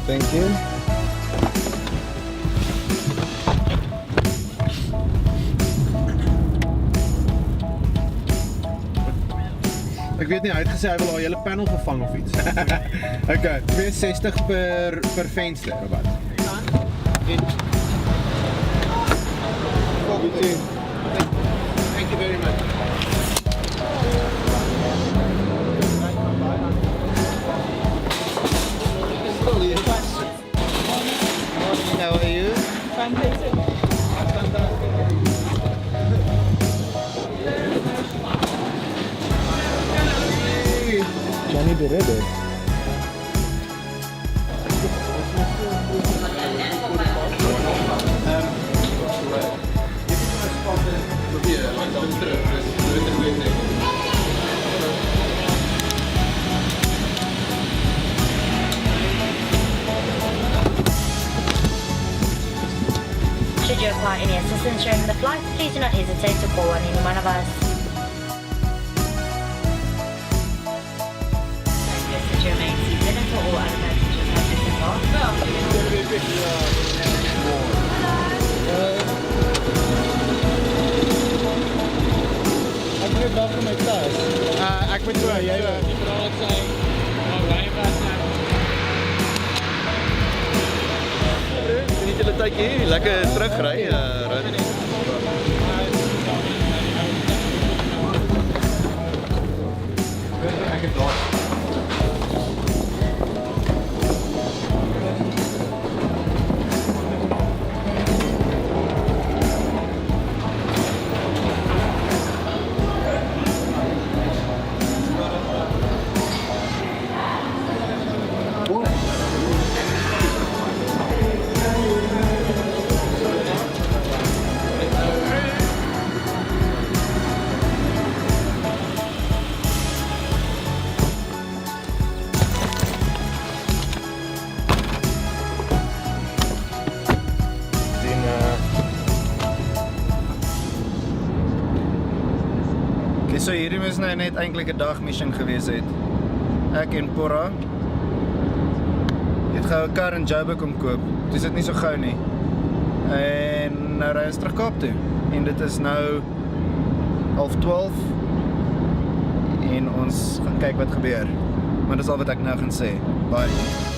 Thank you. Ek weet nie, hy het gesê hy wil haar hele panel vervang of iets. Okay, 62 per venster of wat? Thank you very much. How are you? Johnny the Rabbit. Should you require any assistance during the flight, please do not hesitate to call on any one of us. Yes, to remain seated until all other passengers have disembarked. Ek moet wag vir my tas. Ek moet so, jy Geniet julle tydjie hier, lekker terugry. Ek het daar. Okay, so hierdie moes nou net eintlik 'n dagmission gewees het. Ek en Porra het gou 'n kar in Joburg kom koop. Dis dit nie so gou nie. En nou ry ons terug Kaap toe. En dit is nou 11:30 en ons gaan kyk wat gebeur. Maar dis al wat ek nou gaan sê. Bye.